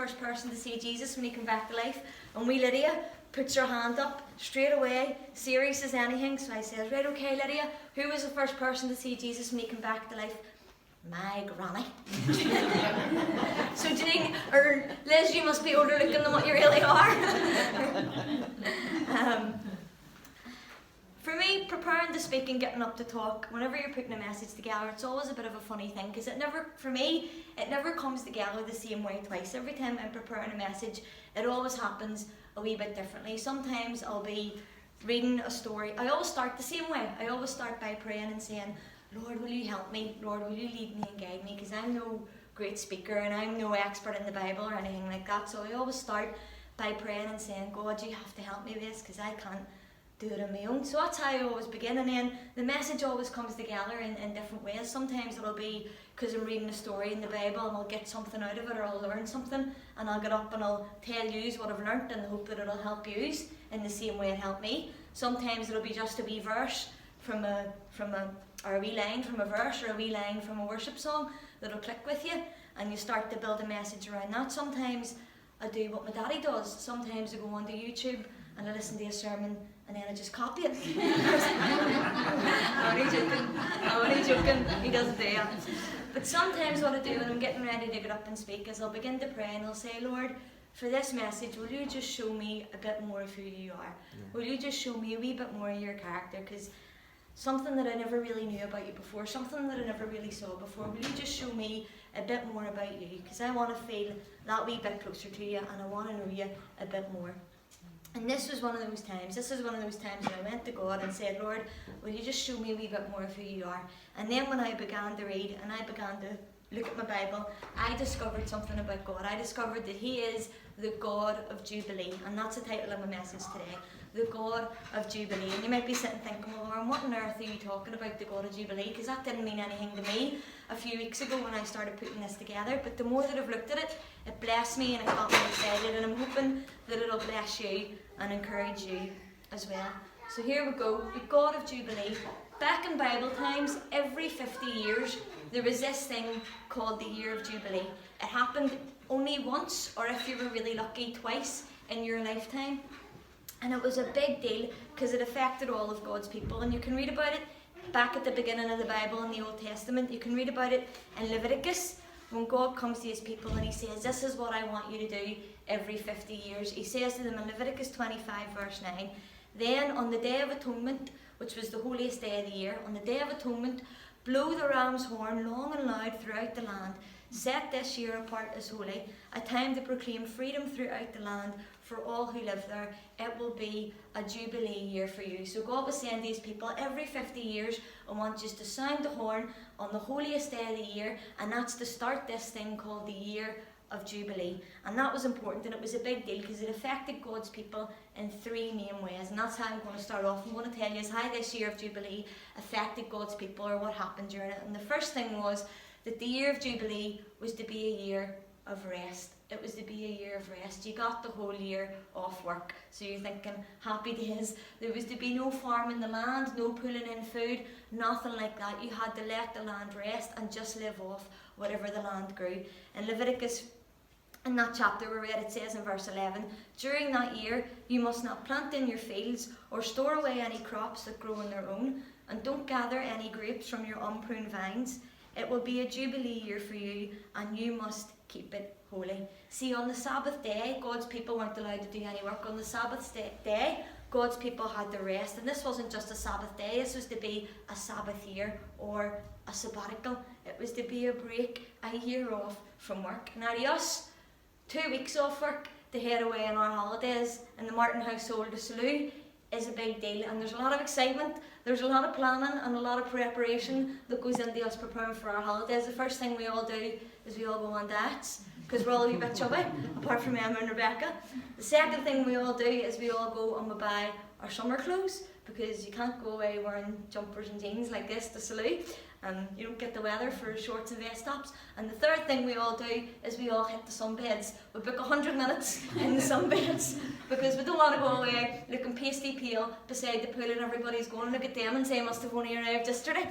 first person to see Jesus when he came back to life? And wee Lydia puts her hand up straight away. Siri says anything, so I says, right, okay, Lydia, who was the first person to see Jesus when he came back to life? My granny. So do you think, or Liz, you must be older looking than what you really are. For me, preparing to speak and getting up to talk, whenever you're putting a message together, it's always a bit of a funny thing, because for me, it never comes together the same way twice. Every time I'm preparing a message, it always happens a wee bit differently. Sometimes I'll be reading a story. I always start the same way. I always start by praying and saying, Lord, will you help me? Lord, will you lead me and guide me? Because I'm no great speaker and I'm no expert in the Bible or anything like that. So I always start by praying and saying, God, you have to help me with this, because I can't do it on my own. So that's how I always begin, and then the message always comes together in different ways. Sometimes it'll be because I'm reading a story in the Bible and I'll get something out of it, or I'll learn something, and I'll get up and I'll tell you what I've learnt in the hope that it'll help you in the same way it helped me. Sometimes it'll be just a wee verse or a wee line from a verse, or a wee line from a worship song that'll click with you, and you start to build a message around that. Sometimes I do what my daddy does. Sometimes I go onto YouTube and I listen to a sermon and then I just copy it. I'm only joking, he doesn't do that. But sometimes what I do when I'm getting ready to get up and speak is I'll begin to pray and I'll say, Lord, for this message, will you just show me a bit more of who you are? Will you just show me a wee bit more of your character? Because something that I never really knew about you before, something that I never really saw before, will you just show me a bit more about you? Because I want to feel that wee bit closer to you, and I want to know you a bit more. And this was one of those times. This is one of those times when I went to God and said, Lord, will you just show me a wee bit more of who you are? And then when I began to read and I began to look at my Bible, I discovered something about God. I discovered that he is the God of Jubilee. And that's the title of my message today, the God of Jubilee. And you might be sitting thinking, well, Lauren, what on earth are you talking about, the God of Jubilee? Because that didn't mean anything to me a few weeks ago when I started putting this together. But the more that I've looked at it, it blessed me and it got me excited. And I'm hoping that it'll bless you and encourage you as well. So here we go, the God of Jubilee. Back in Bible times, every 50 years, there was this thing called the Year of Jubilee. It happened only once, or if you were really lucky, twice in your lifetime. And it was a big deal because it affected all of God's people. And you can read about it back at the beginning of the Bible in the Old Testament. You can read about it in Leviticus, when God comes to his people and he says, this is what I want you to do every 50 years. He says to them in Leviticus 25 verse 9, then on the Day of Atonement, which was the holiest day of the year, on the Day of Atonement, blow the ram's horn long and loud throughout the land. Set this year apart as holy, a time to proclaim freedom throughout the land for all who live there. It will be a Jubilee year for you. So God was saying to these people, every 50 years, I want you to sound the horn on the holiest day of the year, and that's to start this thing called the Year of Jubilee. And that was important, and it was a big deal because it affected God's people in three main ways. And that's how I'm going to start off. I'm going to tell you how this Year of Jubilee affected God's people, or what happened during it. And the first thing was that the Year of Jubilee was to be a year of rest. It was to be a year of rest. You got the whole year off work. So you're thinking, happy days. There was to be no farming the land, no pulling in food, nothing like that. You had to let the land rest and just live off whatever the land grew. In Leviticus, in that chapter we read, it says in verse 11, during that year you must not plant in your fields or store away any crops that grow on their own, and don't gather any grapes from your unpruned vines. It will be a Jubilee year for you, and you must keep it holy. See, on the Sabbath day, God's people weren't allowed to do any work. On the Sabbath day, God's people had to rest. And this wasn't just a Sabbath day, this was to be a Sabbath year, or a sabbatical. It was to be a break, a year off from work. Now to us, 2 weeks off work to head away on our holidays in the Martin household to Salou is a big deal, and there's a lot of excitement, there's a lot of planning and a lot of preparation that goes into us preparing for our holidays. The first thing we all do is we all go on dates, because we're all a wee bit chubby, apart from Emma and Rebecca. The second thing we all do is we all go and we buy our summer clothes, because you can't go away wearing jumpers and jeans like this to Salou. You don't get the weather for shorts and vest tops. And the third thing we all do is we all hit the sunbeds. We book 100 minutes in the sunbeds, because we don't want to go away looking pasty pale beside the pool and everybody's going to look at them and say, must have only arrived yesterday.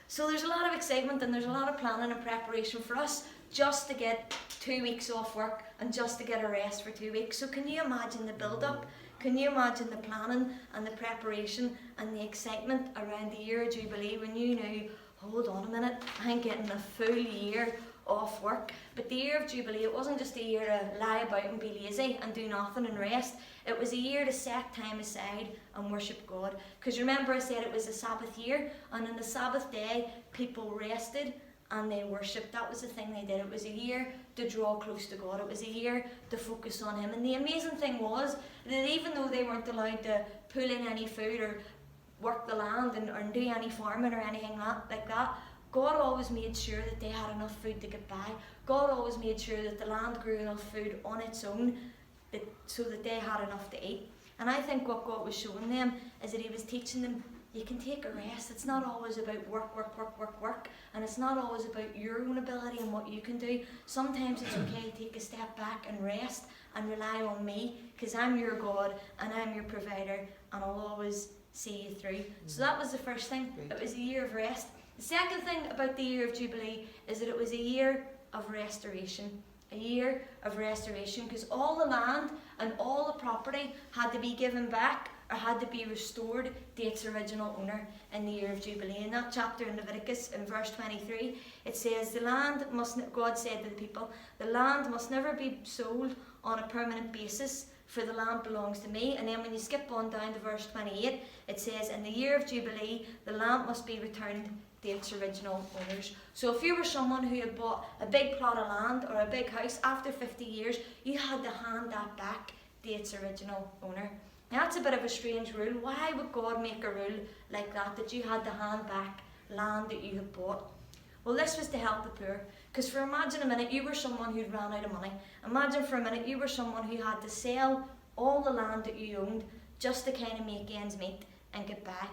So there's a lot of excitement and there's a lot of planning and preparation for us just to get 2 weeks off work and just to get a rest for 2 weeks. So can you imagine the build-up? Can you imagine the planning and the preparation and the excitement around the Year of Jubilee when you knew, hold on a minute, I'm getting a full year off work? But the Year of Jubilee, it wasn't just a year to lie about and be lazy and do nothing and rest. It was a year to set time aside and worship God. Because remember I said it was a Sabbath year, and on the Sabbath day people rested and they worshipped. That was the thing they did. It was a year to draw close to God. It was a year to focus on Him. And the amazing thing was that even though they weren't allowed to pull in any food or work the land or do any farming or anything like that, God always made sure that they had enough food to get by. God always made sure that the land grew enough food on its own so that they had enough to eat. And I think what God was showing them is that He was teaching them, you can take a rest. It's not always about work. And it's not always about your own ability and what you can do. Sometimes it's okay to take a step back and rest and rely on me, because I'm your God and I'm your provider, and I'll always see you through. So that was the first thing. It was a year of rest. The second thing about the Year of Jubilee is that it was a year of restoration. A year of restoration, because all the land and all the property had to be given back or had to be restored to its original owner in the Year of Jubilee. In that chapter in Leviticus, in verse 23, it says, God said to the people, the land must never be sold on a permanent basis, for the land belongs to me. And then when you skip on down to verse 28, it says, in the Year of Jubilee, the land must be returned to its original owners. So if you were someone who had bought a big plot of land or a big house, after 50 years, you had to hand that back to its original owner. Now that's a bit of a strange rule. Why would God make a rule like that you had to hand back land that you had bought? Well, this was to help the poor. Because for imagine a minute you were someone who'd ran out of money. Imagine for a minute you were someone who had to sell all the land that you owned just to kind of make ends meet and get by.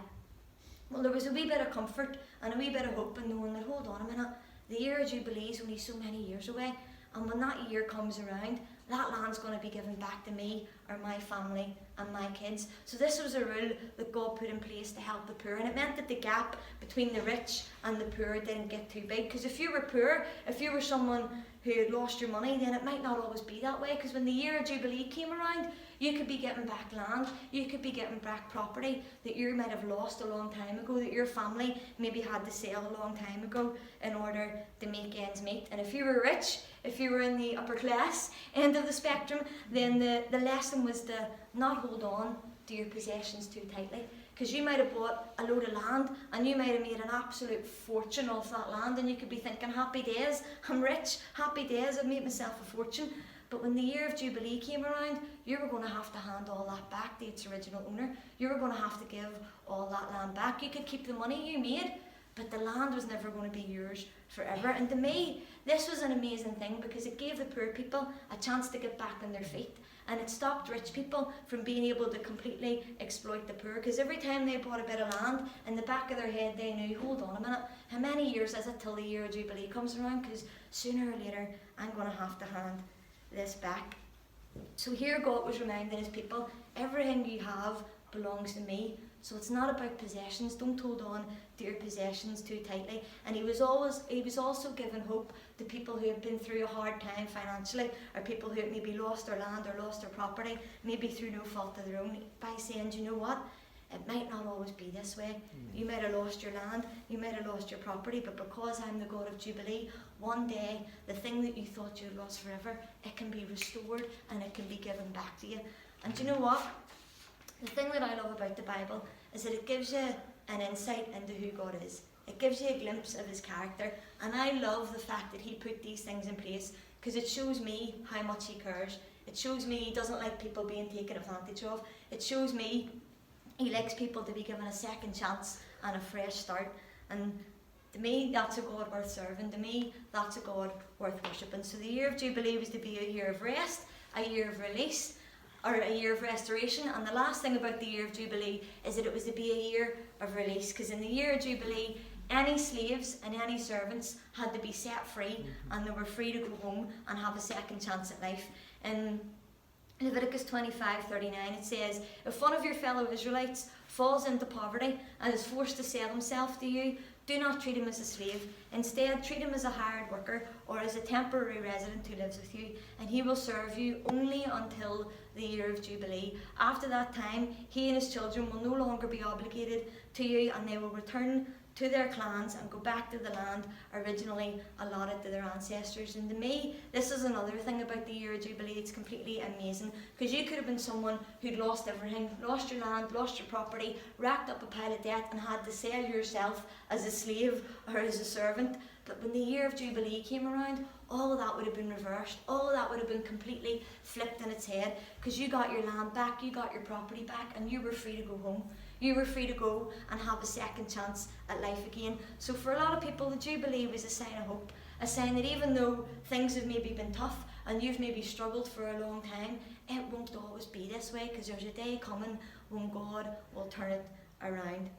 Well, there was a wee bit of comfort and a wee bit of hope in knowing that, hold on a minute, the Year of Jubilee is only so many years away, and when that year comes around, that land's going to be given back to me or my family and my kids. So this was a rule that God put in place to help the poor, and it meant that the gap between the rich and the poor didn't get too big. Because if you were poor, if you were someone who had lost your money, then it might not always be that way, because when the Year of Jubilee came around, you could be getting back land, you could be getting back property that you might have lost a long time ago, that your family maybe had to sell a long time ago in order to make ends meet. And if you were rich, if you were in the upper class end of the spectrum, then the lesson was to not hold on to your possessions too tightly. Because you might have bought a load of land and you might have made an absolute fortune off that land, and you could be thinking, happy days, I'm rich, happy days, I've made myself a fortune. But when the Year of Jubilee came around, you were going to have to hand all that back to its original owner. You were going to have to give all that land back. You could keep the money you made, but the land was never going to be yours forever. And to me, this was an amazing thing, because it gave the poor people a chance to get back on their feet. And it stopped rich people from being able to completely exploit the poor, because every time they bought a bit of land, in the back of their head they knew, hold on a minute, how many years is it till the Year of Jubilee comes around? Because sooner or later I'm going to have to hand this back. So here God was reminding his people, everything you have belongs to me. So it's not about possessions. Don't hold on to your possessions too tightly. And he was also giving hope to people who have been through a hard time financially, or people who have maybe lost their land or lost their property, maybe through no fault of their own, by saying, do you know what? It might not always be this way. You might have lost your land, you might have lost your property, but because I'm the God of Jubilee, one day the thing that you thought you had lost forever, it can be restored and it can be given back to you. And do you know what? The thing that I love about the Bible is that it gives you an insight into who God is. It gives you a glimpse of his character, and I love the fact that he put these things in place, because it shows me how much he cares. It shows me he doesn't like people being taken advantage of. It shows me he likes people to be given a second chance and a fresh start. And to me, that's a God worth serving. To me, that's a God worth worshipping. So the Year of Jubilee was to be a year of rest, a year of release, or a year of restoration. And the last thing about the Year of Jubilee is that it was to be a year of release, because in the Year of Jubilee, any slaves and any servants had to be set free, and they were free to go home and have a second chance at life. In Leviticus 25:39 it says, if one of your fellow Israelites falls into poverty and is forced to sell himself to you, Do not treat him as a slave. Instead, treat him as a hired worker or as a temporary resident who lives with you, and he will serve you only until the year of Jubilee. After that time, he and his children will no longer be obligated to you, and they will return to their clans and go back to the land originally allotted to their ancestors. And to me, this is another thing about the Year of Jubilee. It's completely amazing, because you could have been someone who'd lost everything, lost your land, lost your property, racked up a pile of debt, and had to sell yourself as a slave or as a servant. But when the Year of Jubilee came around, all of that would have been reversed. All of that would have been completely flipped on its head, because you got your land back, you got your property back, and you were free to go home. You were free to go and have a second chance at life again. So for a lot of people, the Jubilee was a sign of hope, a sign that even though things have maybe been tough and you've maybe struggled for a long time, it won't always be this way, because there's a day coming when God will turn it around.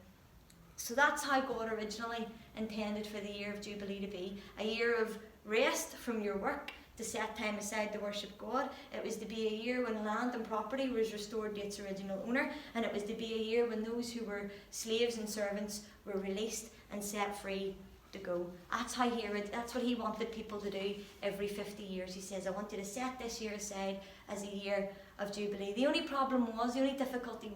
So that's how God originally intended for the Year of Jubilee to be. A year of rest from your work, to set time aside to worship God. It was to be a year when land and property was restored to its original owner, and it was to be a year when those who were slaves and servants were released and set free to go. That's what he wanted people to do every 50 years. He says, I want you to set this year aside as a year of Jubilee. The only difficulty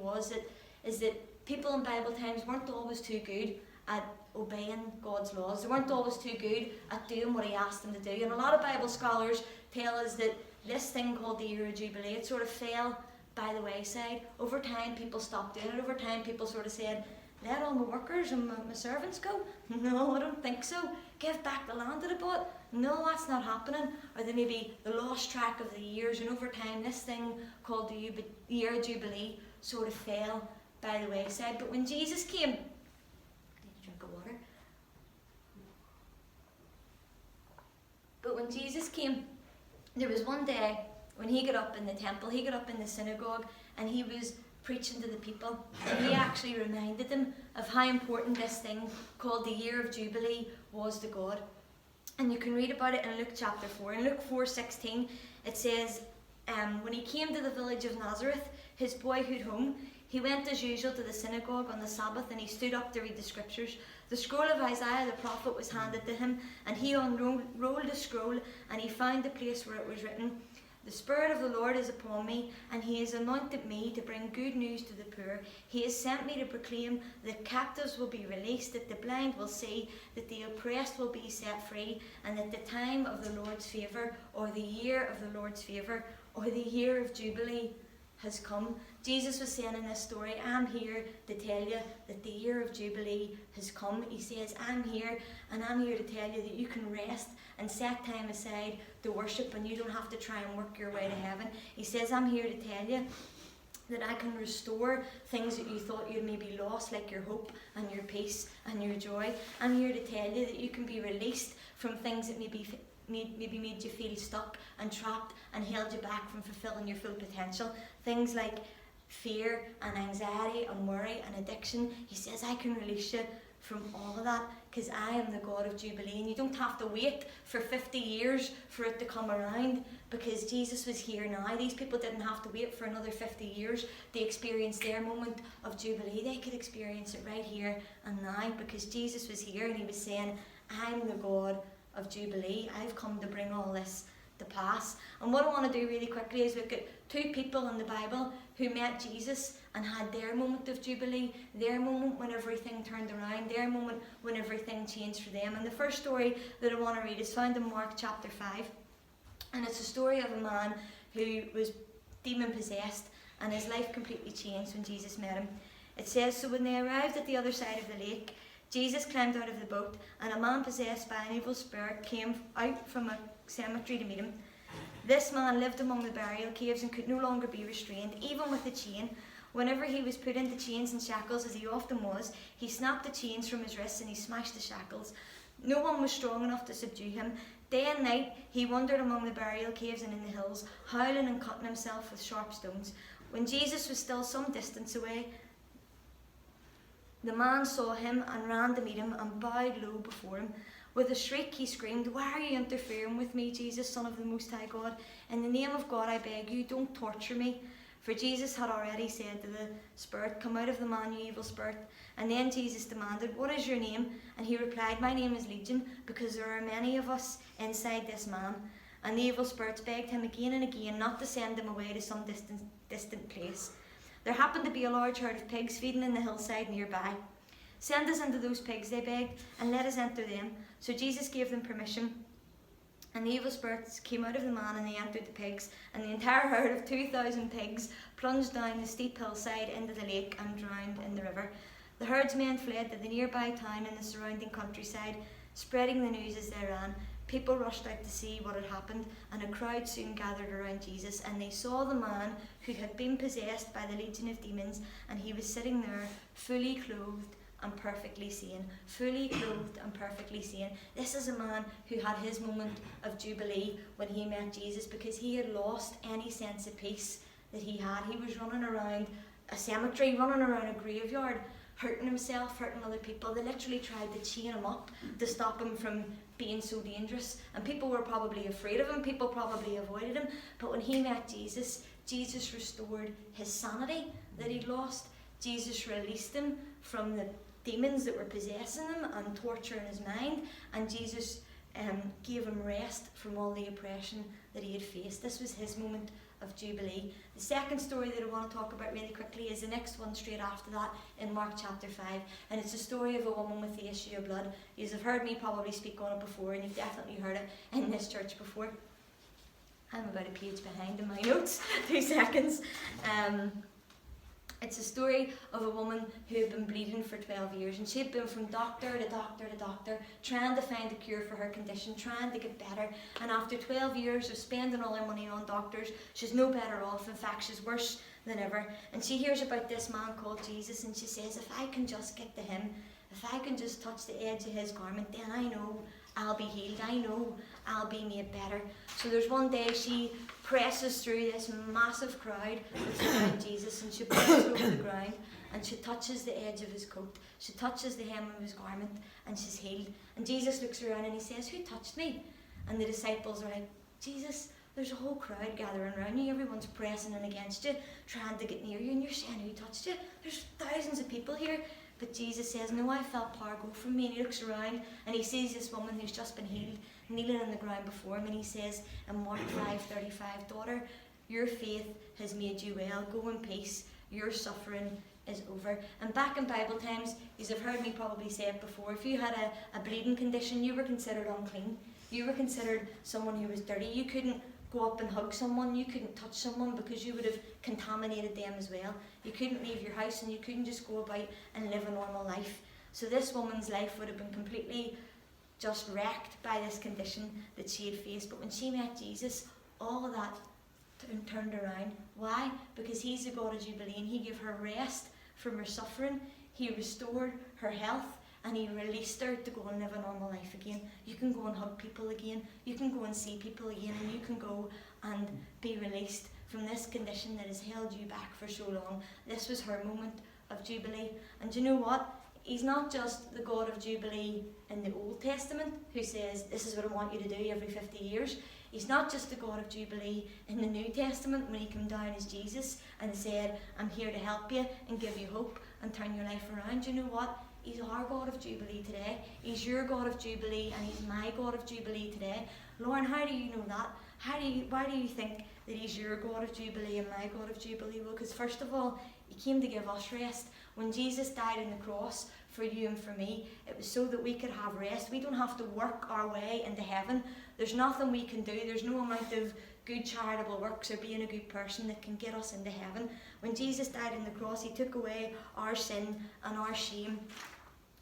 is that people in Bible times weren't always too good at obeying God's laws. They weren't always too good at doing what he asked them to do. And a lot of Bible scholars tell us that this thing called the Year of Jubilee, it sort of fell by the wayside. Over time, people stopped doing it. Over time, people sort of said, let all my workers and my servants go. No, I don't think so. Give back the land that I bought. No, that's not happening. Or they maybe lost track of the years, and over time, this thing called the Year of Jubilee sort of fell by the wayside. But when Jesus came, But when Jesus came, there was one day when he got up in the temple, he got up in the synagogue, and he was preaching to the people, and he actually reminded them of how important this thing called the Year of Jubilee was to God. And you can read about it in Luke chapter 4. In Luke 4:16, it says, when he came to the village of Nazareth, his boyhood home, he went as usual to the synagogue on the Sabbath, and he stood up to read the scriptures. The scroll of Isaiah the prophet was handed to him, and he unrolled the scroll, and he found the place where it was written, The Spirit of the Lord is upon me, and he has anointed me to bring good news to the poor. He has sent me to proclaim that captives will be released, that the blind will see, that the oppressed will be set free, and that the time of the Lord's favour, or the year of the Lord's favour, or the Year of Jubilee has come. Jesus was saying in this story, I'm here to tell you that the Year of Jubilee has come. He says, I'm here, and I'm here to tell you that you can rest and set time aside to worship, and you don't have to try and work your way to heaven. He says, I'm here to tell you that I can restore things that you thought you'd maybe lost, like your hope and your peace and your joy. I'm here to tell you that you can be released from things that maybe made you feel stuck and trapped and held you back from fulfilling your full potential. Things like fear and anxiety and worry and addiction. He says, I can release you from all of that, because I am the God of Jubilee. And you don't have to wait for 50 years for it to come around, because Jesus was here now. These people didn't have to wait for another 50 years to experience their moment of Jubilee. They could experience it right here and now, because Jesus was here and he was saying, I'm the God of Jubilee. I've come to bring all this to pass. And what I want to do really quickly is look at two people in the Bible who met Jesus and had their moment of Jubilee, their moment when everything turned around, their moment when everything changed for them. And the first story that I want to read is found in Mark chapter 5. And it's a story of a man who was demon possessed, and his life completely changed when Jesus met him. It says, so when they arrived at the other side of the lake, Jesus climbed out of the boat, and a man possessed by an evil spirit came out from a cemetery to meet him. This man lived among the burial caves and could no longer be restrained, even with a chain. Whenever he was put into chains and shackles, as he often was, he snapped the chains from his wrists and he smashed the shackles. No one was strong enough to subdue him. Day and night he wandered among the burial caves and in the hills, howling and cutting himself with sharp stones. When Jesus was still some distance away, the man saw him and ran to meet him and bowed low before him. With a shriek he screamed, why are you interfering with me, Jesus, Son of the Most High God? In the name of God I beg you, don't torture me. For Jesus had already said to the spirit, "Come out of the man, you evil spirit." And then Jesus demanded, "What is your name?" And he replied, "My name is Legion, because there are many of us inside this man." And the evil spirits begged him again and again not to send them away to some distant place. There happened to be a large herd of pigs feeding in the hillside nearby. "Send us into those pigs," they begged, "and let us enter them." So Jesus gave them permission. And the evil spirits came out of the man and they entered the pigs, and the entire herd of 2,000 pigs plunged down the steep hillside into the lake and drowned in the river. The herdsmen fled to the nearby town and the surrounding countryside, spreading the news as they ran. People rushed out to see what had happened, and a crowd soon gathered around Jesus, and they saw the man who had been possessed by the legion of demons, and he was sitting there fully clothed and perfectly sane. Fully clothed and perfectly sane. This is a man who had his moment of jubilee when he met Jesus, because he had lost any sense of peace that he had. He was running around a cemetery, running around a graveyard, hurting himself, hurting other people. They literally tried to chain him up to stop him from being so dangerous, and people were probably afraid of him, people probably avoided him. But when he met Jesus, Jesus restored his sanity that he'd lost. Jesus released him from the demons that were possessing him and torturing his mind, and Jesus gave him rest from all the oppression that he had faced. This was his moment of jubilee. The second story that I want to talk about really quickly is the next one straight after that in Mark chapter 5, and it's a story of a woman with the issue of blood. You have heard me probably speak on it before, and you've definitely heard it in this church before. I'm about a page behind in my notes. 2 seconds. It's a story of a woman who had been bleeding for 12 years, and she had been from doctor to doctor to doctor, trying to find a cure for her condition, trying to get better. And after 12 years of spending all her money on doctors, she's no better off. In fact, she's worse than ever. And she hears about this man called Jesus, and she says, "If I can just get to him, if I can just touch the edge of his garment, then I know I'll be healed. I know I'll be made better." So there's one day she presses through this massive crowd that's around Jesus, and she presses over the ground, and she touches the edge of his coat. She touches the hem of his garment, and she's healed. And Jesus looks around and he says, "Who touched me?" And the disciples are like, "Jesus, there's a whole crowd gathering around you. Everyone's pressing in against you, trying to get near you, and you're saying, 'Who touched you?' There's thousands of people here." But Jesus says, "No, I felt power go from me." And he looks around and he sees this woman who's just been healed, kneeling on the ground before him, and he says in Mark 5:35, "Daughter, your faith has made you well. Go in peace. Your suffering is over." And back in Bible times, you have heard me probably say it before, if you had a bleeding condition, you were considered unclean. You were considered someone who was dirty. You couldn't go up and hug someone, you couldn't touch someone, because you would have contaminated them as well. You couldn't leave your house, and you couldn't just go about and live a normal life. So this woman's life would have been completely just wrecked by this condition that she had faced. But when she met Jesus, all of that turned around. Why? Because he's the God of Jubilee, and he gave her rest from her suffering. He restored her health, and he released her to go and live a normal life again. You can go and hug people again. You can go and see people again, and you can go and be released from this condition that has held you back for so long. This was her moment of jubilee. And do you know what? He's not just the God of Jubilee in the Old Testament who says, "This is what I want you to do every 50 years. He's not just the God of Jubilee in the New Testament when he came down as Jesus and said, "I'm here to help you and give you hope and turn your life around." Do you know what? He's our God of Jubilee today. He's your God of Jubilee, and he's my God of Jubilee today. Lauren, how do you know that? Why do you think that he's your God of Jubilee and my God of Jubilee? Well, because first of all, he came to give us rest. When Jesus died on the cross for you and for me, it was so that we could have rest. We don't have to work our way into heaven. There's nothing we can do. There's no amount of good charitable works or being a good person that can get us into heaven. When Jesus died on the cross, he took away our sin and our shame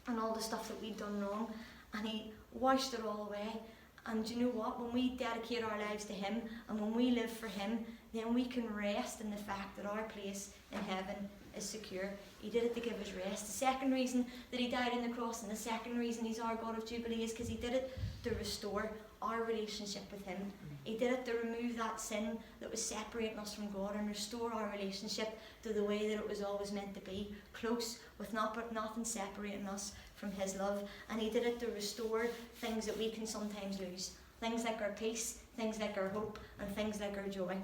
and all the stuff that we'd done wrong, and he washed it all away. And do you know what? When we dedicate our lives to him and when we live for him, then we can rest in the fact that our place in heaven is secure. He did it to give us rest. The second reason that he died on the cross, and the second reason he's our God of Jubilee, is because he did it to restore our relationship with him. He did it to remove that sin that was separating us from God and restore our relationship to the way that it was always meant to be, close, with nothing separating us from his love. And he did it to restore things that we can sometimes lose, things like our peace, things like our hope, and things like our joy.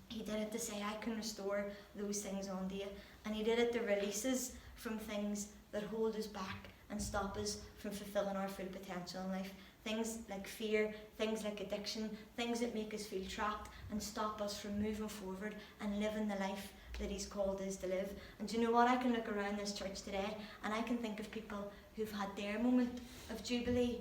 He did it to say, I can restore those things onto you. And he did it to release us from things that hold us back and stop us from fulfilling our full potential in life. Things like fear, things like addiction, things that make us feel trapped and stop us from moving forward and living the life that he's called us to live. And do you know what? I can look around this church today and I can think of people who've had their moment of Jubilee,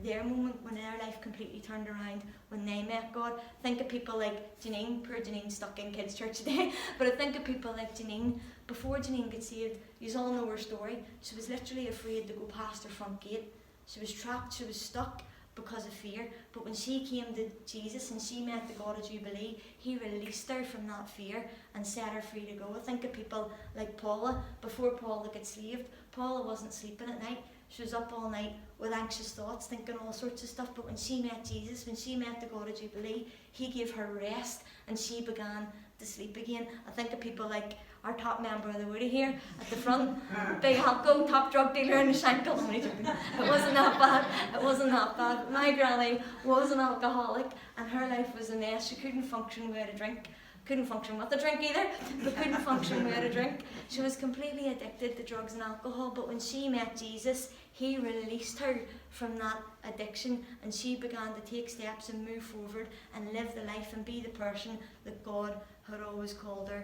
their moment when their life completely turned around, when they met God. Think of people like Janine. Poor Janine stuck in kids' church today. But I think of people like Janine. Before Janine got saved, you all know her story. She was literally afraid to go past her front gate. She was trapped, she was stuck because of fear. But when she came to Jesus and she met the God of Jubilee, he released her from that fear and set her free to go. I think of people like Paula. Before Paula got saved, Paula wasn't sleeping at night. She was up all night with anxious thoughts, thinking all sorts of stuff. But when she met Jesus, when she met the God of Jubilee, he gave her rest and she began to sleep again. I think of people like our top member of the Woody here at the front, big alco, top drug dealer in the Shankill. I'm only joking. It wasn't that bad. It wasn't that bad. My granny was an alcoholic and her life was a mess. She couldn't function without a drink. Couldn't function with a drink either, but couldn't function without a drink. She was completely addicted to drugs and alcohol, but when she met Jesus, he released her from that addiction and she began to take steps and move forward and live the life and be the person that God had always called her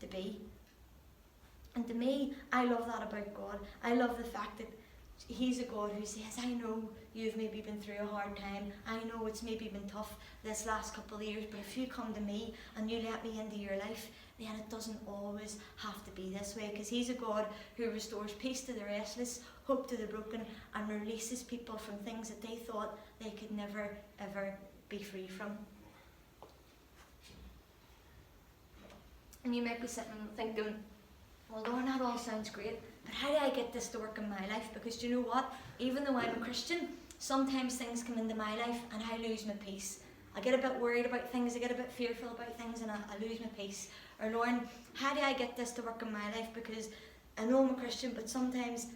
to be. And to me, I love that about God. I love the fact that he's a God who says, I know you've maybe been through a hard time. I know it's maybe been tough this last couple of years, but if you come to me and you let me into your life, then it doesn't always have to be this way, because he's a God who restores peace to the restless, hope to the broken, and releases people from things that they thought they could never, ever be free from. And you might be sitting thinking, well, Lauren, that all sounds great, but how do I get this to work in my life? Because do you know what? Even though I'm a Christian, sometimes things come into my life and I lose my peace. I get a bit worried about things, I get a bit fearful about things, and I lose my peace. Or Lauren, how do I get this to work in my life? Because I know I'm a Christian, but sometimes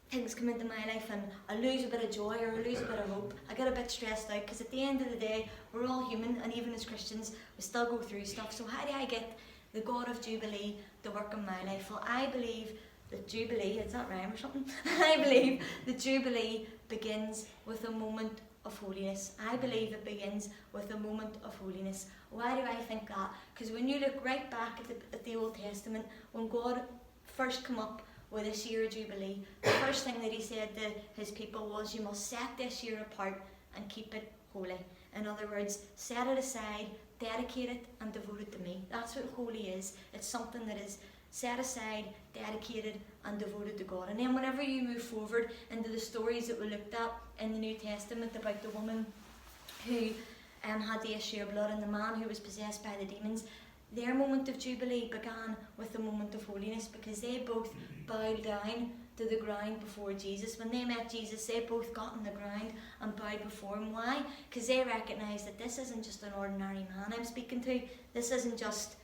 things come into my life and I lose a bit of joy or I lose a bit of hope. I get a bit stressed out because at the end of the day, we're all human, and even as Christians, we still go through stuff. So how do I get the God of Jubilee to work in my life? Well, I believe that Jubilee, is that rhyme or something? I believe that Jubilee begins with a moment of holiness. I believe it begins with a moment of holiness. Why do I think that? Because when you look right back at the Old Testament, when God first came up with this year of Jubilee, the first thing that he said to his people was, you must set this year apart and keep it holy. In other words, set it aside, dedicate it and devote it to me. That's what holy is. It's something that is set aside, dedicated and devoted to God. And then whenever you move forward into the stories that we looked at in the New Testament about the woman who had the issue of blood and the man who was possessed by the demons, their moment of Jubilee began with a moment of holiness, because they both bowed down to the ground before Jesus. When they met Jesus, they both got on the ground and bowed before him. Why? Because they recognised that this isn't just an ordinary man I'm speaking to. This isn't just,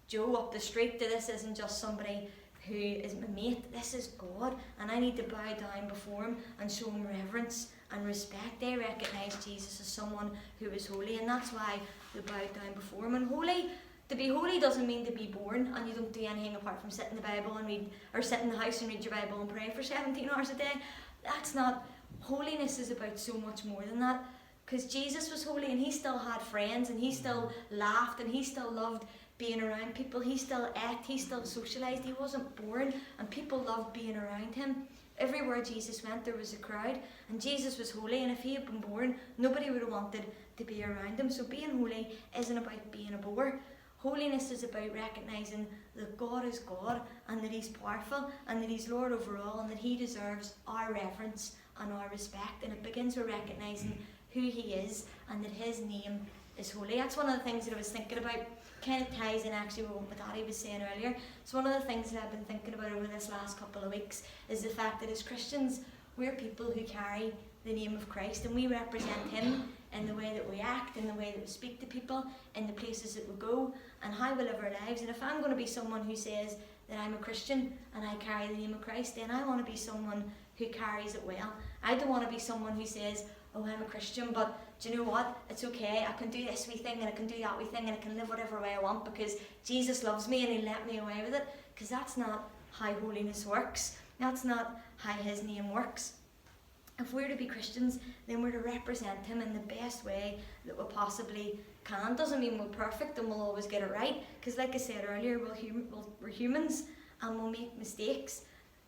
Joe up the street. This isn't just somebody who is my mate. This is God, and I need to bow down before him and show him reverence and respect. They recognised Jesus as someone who is holy, and that's why they bowed down before him. And to be holy doesn't mean to be boring and you don't do anything apart from sit in the Bible and read, or sit in the house and read your Bible and pray for 17 hours a day. That's not. Holiness is about so much more than that, because Jesus was holy and he still had friends and he still laughed and he still loved being around people. He still ate, he still socialised. He wasn't bored, and people loved being around him. Everywhere Jesus went, there was a crowd, and Jesus was holy, and if he had been boring, nobody would have wanted to be around him. So being holy isn't about being a bore. Holiness is about recognising that God is God, and that he's powerful, and that he's Lord over all, and that he deserves our reverence and our respect. And it begins with recognising who he is and that his name is holy. That's one of the things that I was thinking about. Kind of ties in actually with what my daddy was saying earlier. So one of the things that I've been thinking about over this last couple of weeks is the fact that as Christians, we're people who carry the name of Christ, and we represent him in the way that we act, in the way that we speak to people, in the places that we go, and how we live our lives. And if I'm going to be someone who says that I'm a Christian and I carry the name of Christ, then I want to be someone who carries it well. I don't want to be someone who says, oh, I'm a Christian, but do you know what? It's okay. I can do this wee thing and I can do that wee thing and I can live whatever way I want because Jesus loves me and he'll let me away with it. Because that's not how holiness works. That's not how his name works. If we're to be Christians, then we're to represent him in the best way that we possibly can. Doesn't mean we're perfect and we'll always get it right. Because like I said earlier, we're humans and we'll make mistakes.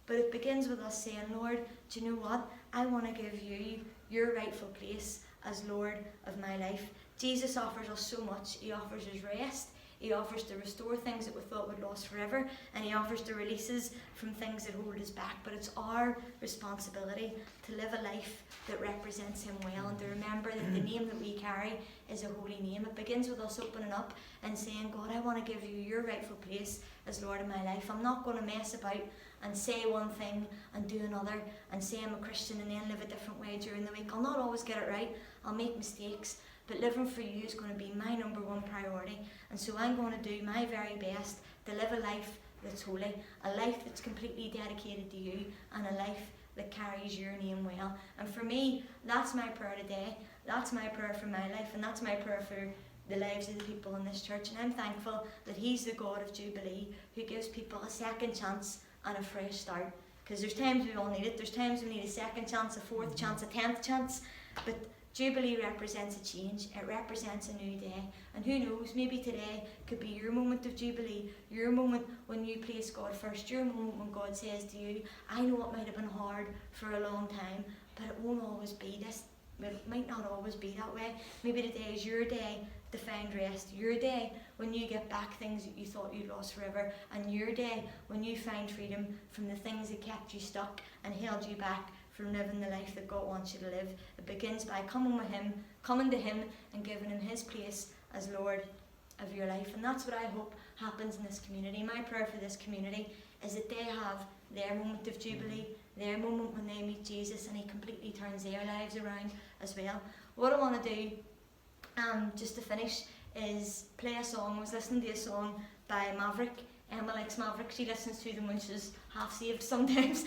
But it begins with us saying, Lord, do you know what? I want to give you your rightful place as Lord of my life. Jesus offers us so much. He offers us rest. He offers to restore things that we thought we'd lost forever, and he offers to release us from things that hold us back. But it's our responsibility to live a life that represents him well, and to remember that the name that we carry is a holy name. It begins with us opening up and saying, God, I want to give you your rightful place as Lord of my life. I'm not going to mess about and say one thing and do another and say I'm a Christian and then live a different way during the week. I'll not always get it right. I'll make mistakes. But living for you is going to be my number one priority. And so I'm going to do my very best to live a life that's holy, a life that's completely dedicated to you, and a life that carries your name well. And for me, that's my prayer today. That's my prayer for my life, and that's my prayer for the lives of the people in this church. And I'm thankful that he's the God of Jubilee, who gives people a second chance and a fresh start. Because there's times we all need it. There's times we need a second chance, a fourth chance, a 10th chance. But Jubilee represents a change. It represents a new day. And who knows, maybe today could be your moment of Jubilee, your moment when you place God first, your moment when God says to you, I know it might have been hard for a long time, but it won't always be this. It might not always be that way. Maybe today is your day to find rest, your day when you get back things that you thought you'd lost forever, and your day when you find freedom from the things that kept you stuck and held you back from living the life that God wants you to live. It begins by coming to him and giving him his place as Lord of your life. And that's what I hope happens in this community. My prayer for this community is that they have their moment of Jubilee, their moment when they meet Jesus and he completely turns their lives around as well. What I want to do, just to finish, is play a song. I was listening to a song by Maverick. Emma likes Maverick. She listens to them when she's half saved sometimes.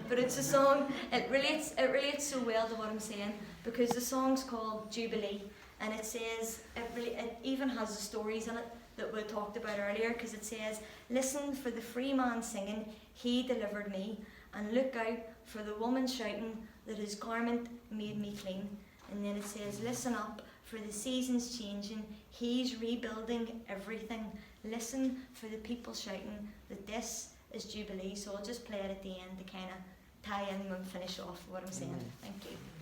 But it's a song, it relates so well to what I'm saying, because the song's called Jubilee, and it says, it even has the stories in it that we talked about earlier, because it says, listen for the free man singing, he delivered me, and look out for the woman shouting that his garment made me clean. And then it says, listen up for the seasons changing, he's rebuilding everything. Listen for the people shouting that this is Jubilee. So I'll just play it at the end to kind of tie in and finish off what I'm saying. Thank you.